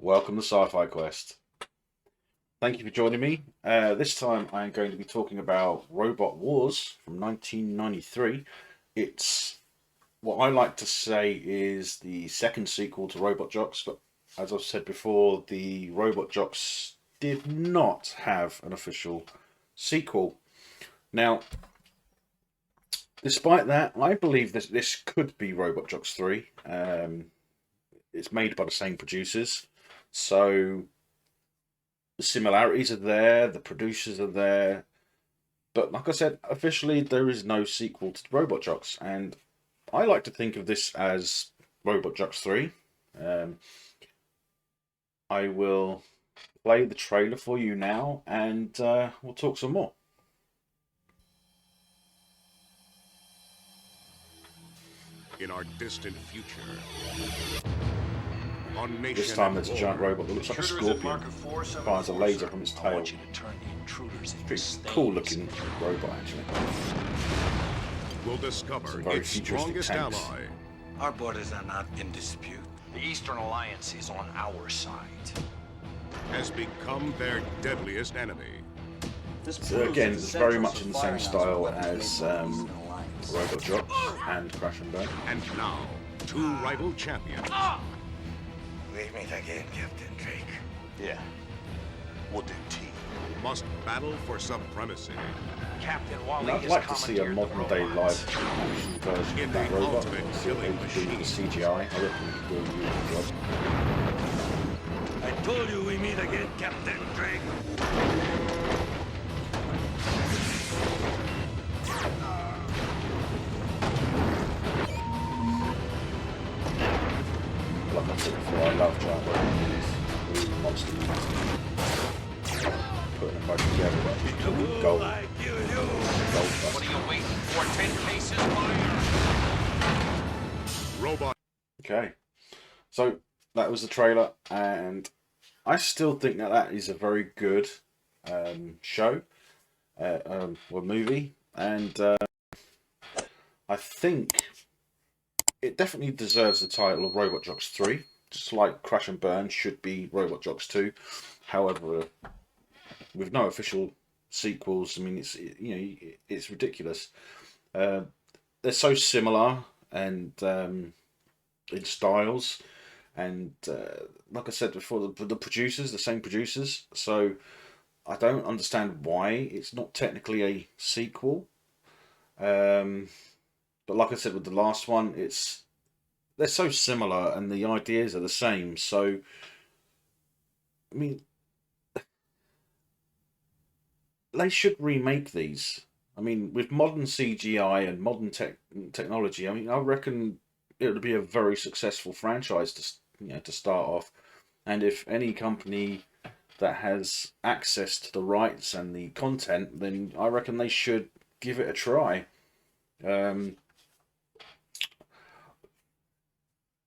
welcome to Sci-Fi Quest. Thank you for joining me. This time I'm going to be talking about Robot Wars from 1993. It's what I like to say is the second sequel to Robot Jox, but as I've said before, the Robot Jox did not have an official sequel. Now, despite that, I believe this could be Robot Jox 3. It's made by the same producers, so the similarities are there, the producers are there, but like I said, officially there is no sequel to Robot Jox, and I like to think of this as Robot Jox 3. I will play the trailer for you now, and we'll talk some more. In our distant future, this time there's a giant robot that looks like a scorpion, fires a laser from its tail. Pretty cool looking robot, actually. We'll discover Some very its futuristic strongest tanks. ally. Our borders are not in dispute. The Eastern Alliance is on our side. Has become their deadliest enemy. So again, it's very much in the same style as Robot Jox and Crash and Burn. And now, two rival champions. We meet again, Captain Drake. Yeah. We'll do tea. Must battle for supremacy. Captain And Wally I'd like to see a modern day live action version In of that the robot. ultimate See what they killing could do with the machine. CGI. I reckon we could do a really good job. I told you we meet again, Captain Drake. Like I said before, I love giant robot movies, really monster movies. Putting them both together, but cool gold. What are you waiting for? 10 paces, fire! Robot. Okay, so that was the trailer, and I still think that is a very good show, or movie, and I think it definitely deserves the title of Robot Jox 3, just like Crash and Burn should be Robot Jox 2. However, with no official sequels, I mean, it's ridiculous. They're so similar and in styles, and like I said before, the producers, the same producers. So I don't understand why it's not technically a sequel. But like I said with the last one, they're so similar and the ideas are the same. So, I mean, they should remake these. I mean, with modern CGI and modern technology, I mean, I reckon it would be a very successful franchise to start off. And if any company that has access to the rights and the content, then I reckon they should give it a try.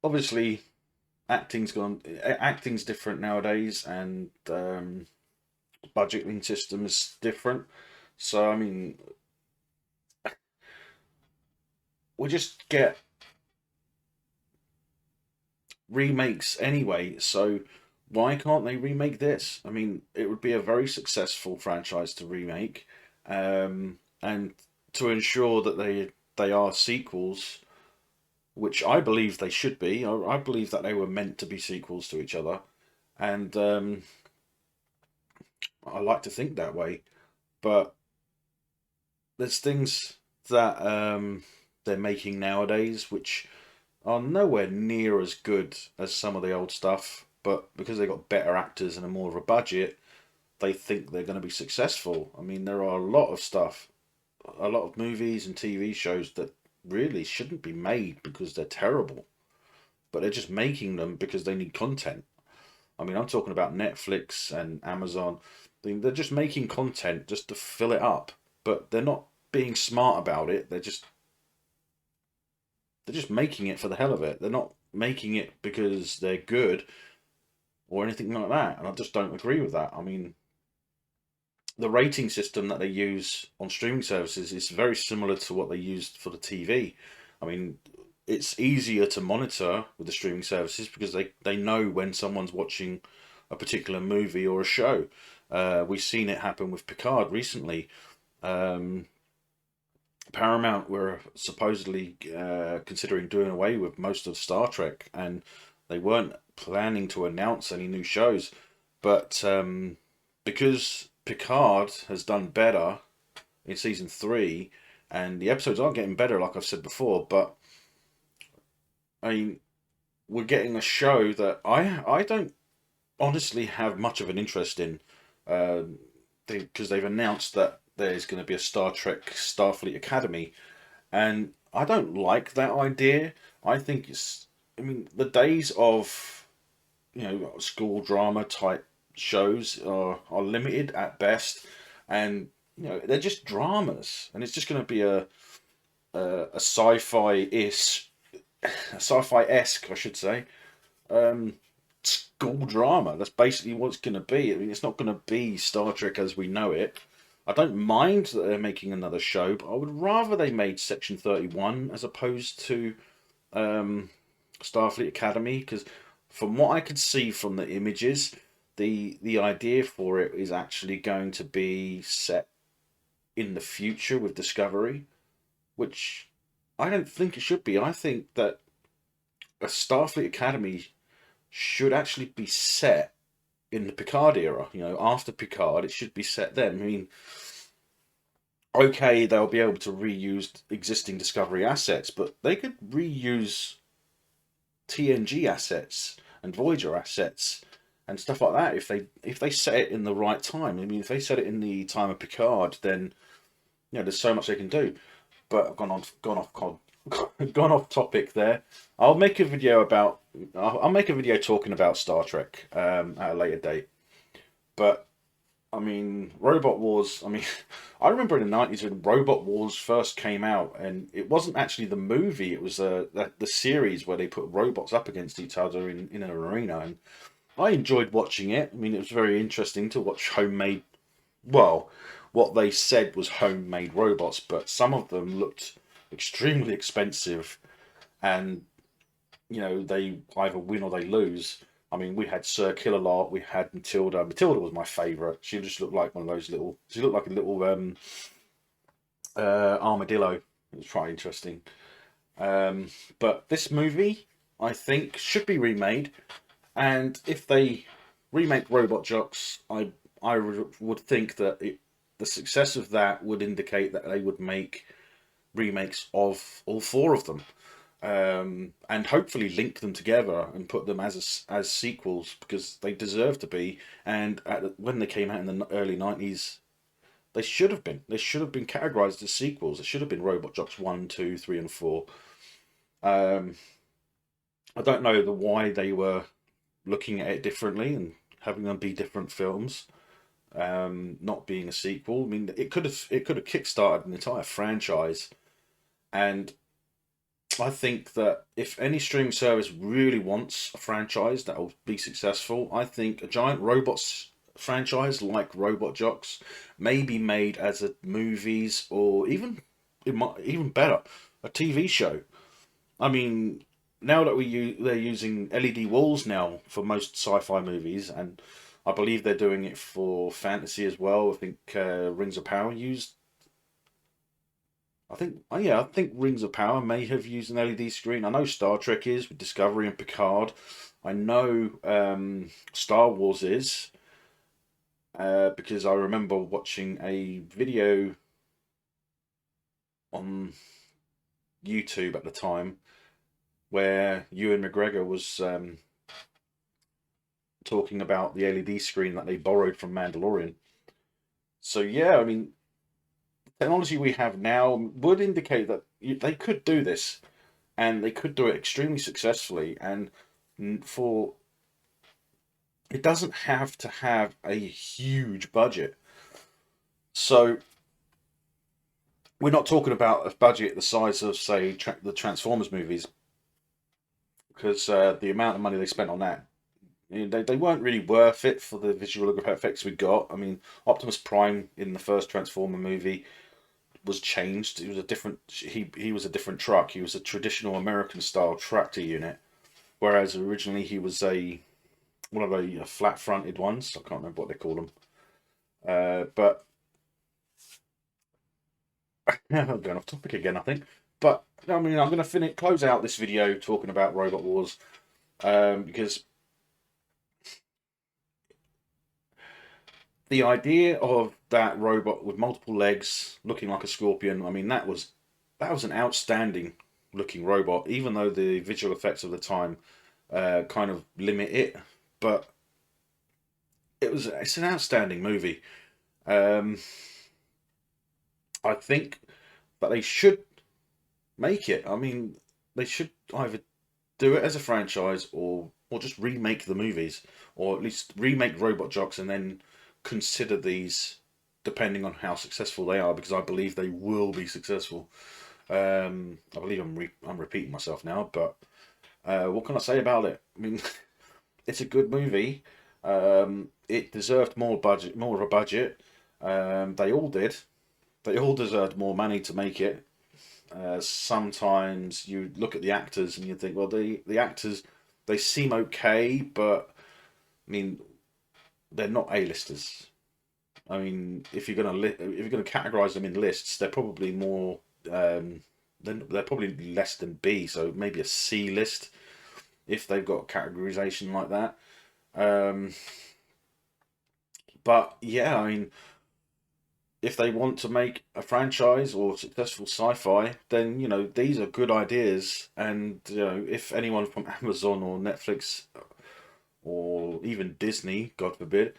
Obviously, acting's different nowadays, and budgeting system's different. So I mean, we just get remakes anyway. So why can't they remake this? I mean, it would be a very successful franchise to remake, and to ensure that they are sequels, which I believe they should be. I believe that they were meant to be sequels to each other, and I like to think that way. But there's things that they're making nowadays which are nowhere near as good as some of the old stuff, but because they got better actors and a more of a budget, they think they're going to be successful. I mean, there are a lot of movies and TV shows that really shouldn't be made because they're terrible, but they're just making them because they need content. I mean, I'm talking about Netflix and Amazon. They're just making content just to fill it up, but they're not being smart about it. They're just making it for the hell of it. They're not making it because they're good or anything like that, and I just don't agree with that. I mean, the rating system that they use on streaming services is very similar to what they used for the TV. I mean, it's easier to monitor with the streaming services because they know when someone's watching a particular movie or a show. We've seen it happen with Picard recently. Um, Paramount were supposedly considering doing away with most of Star Trek, and they weren't planning to announce any new shows. But because Picard has done better in season 3, and the episodes are getting better, like I've said before, but I mean, we're getting a show that I don't honestly have much of an interest in, because they've announced that there's going to be a Star Trek Starfleet Academy, and I don't like that idea. I think I mean, the days of school drama type shows are limited at best, and they're just dramas, and it's just going to be a sci-fi-esque, I should say, school drama. That's basically what it's going to be. I mean, it's not going to be Star Trek as we know it. I don't mind that they're making another show, but I would rather they made Section 31 as opposed to Starfleet Academy, because from what I could see from the images, the idea for it is actually going to be set in the future with Discovery, which I don't think it should be. I think that a Starfleet Academy should actually be set in the Picard era. After Picard, it should be set then. I mean, okay, they'll be able to reuse existing Discovery assets, but they could reuse TNG assets and Voyager assets and stuff like that if they set it in the right time. I mean, if they set it in the time of Picard, then there's so much they can do. But I've gone off topic there. I'll make a video talking about Star Trek at a later date. But I mean, Robot Wars. I mean, I remember in the 90s when Robot Wars first came out, and it wasn't actually the movie. It was the series where they put robots up against each other in an arena, and I enjoyed watching it. I mean, it was very interesting to watch homemade. Well, what they said was homemade robots, but some of them looked extremely expensive, and they either win or they lose. I mean, we had Sir Killalot, we had Matilda. Matilda was my favourite. She just looked like one of those little. She looked like a little armadillo. It was quite interesting. But this movie, I think, should be remade. And if they remake Robot Jocks, I would think that the success of that would indicate that they would make remakes of all 4 of them. And hopefully link them together and put them as sequels, because they deserve to be. And when they came out in the early 90s, they should have been. They should have been categorized as sequels. It should have been Robot Jocks 1, 2, 3, and 4. I don't know why they were looking at it differently and having them be different films, not being a sequel. I mean, it could have kickstarted an entire franchise. And I think that if any streaming service really wants a franchise that will be successful, I think a giant robots franchise like Robot Jocks may be made as a movies, or even better, a TV show. I mean, now that they're using LED walls now for most sci-fi movies, and I believe they're doing it for fantasy as well. I think Rings of Power used. I think Rings of Power may have used an LED screen. I know Star Trek is with Discovery and Picard. I know Star Wars is, because I remember watching a video on YouTube at the time where Ewan McGregor was talking about the LED screen that they borrowed from Mandalorian. So yeah, I mean, technology we have now would indicate that they could do this, and they could do it extremely successfully. And it doesn't have to have a huge budget. So we're not talking about a budget the size of, say, the Transformers movies, because the amount of money they spent on that, they weren't really worth it for the visual effects we got. I mean, Optimus Prime in the first Transformer movie was changed. It was a different. He was a different truck. He was a traditional American style tractor unit, whereas originally he was one of the flat fronted ones. I can't remember what they call them. But I'm going off topic again, I think. But I mean, I'm going to close out this video talking about Robot Wars because the idea of that robot with multiple legs, looking like a scorpion. I mean, that was an outstanding looking robot, even though the visual effects of the time kind of limit it. But it's an outstanding movie. I think that they should make it. I mean, they should either do it as a franchise or just remake the movies, or at least remake Robot Jox and then consider these depending on how successful they are, because I believe they will be successful. I believe I'm repeating myself now, but what can I say about it? I mean, it's a good movie. It deserved more of a budget. They all did. They all deserved more money to make it. Sometimes you look at the actors and you think, well, the actors, they seem okay, but I mean, they're not A-listers. I mean, if you're gonna categorize them in lists, they're probably more they're probably less than B, so maybe a C list if they've got categorization like that. But yeah, I mean, if they want to make a franchise or successful sci-fi, then these are good ideas. And if anyone from Amazon or Netflix or even Disney, God forbid,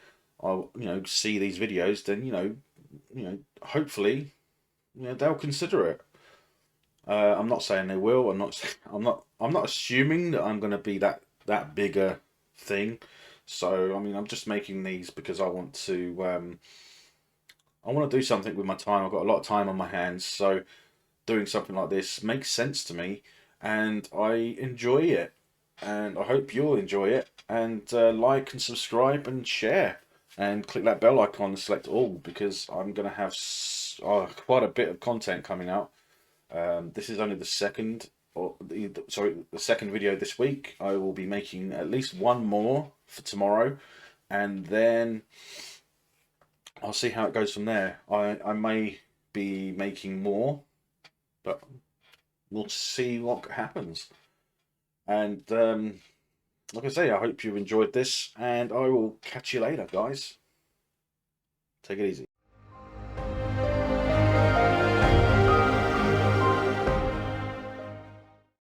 see these videos, then hopefully they'll consider it. I'm not saying they will. I'm not assuming that I'm going to be that bigger thing. So I mean, I'm just making these because I want to do something with my time. I've got a lot of time on my hands, so doing something like this makes sense to me, and I enjoy it. And I hope you'll enjoy it. And like and subscribe and share, and click that bell icon and select all, because I'm going to have quite a bit of content coming out. This is only the second, the second video this week. I will be making at least one more for tomorrow, and then I'll see how it goes from there. I may be making more, but we'll see what happens. And like I say, I hope you enjoyed this, and I will catch you later, guys. Take it easy.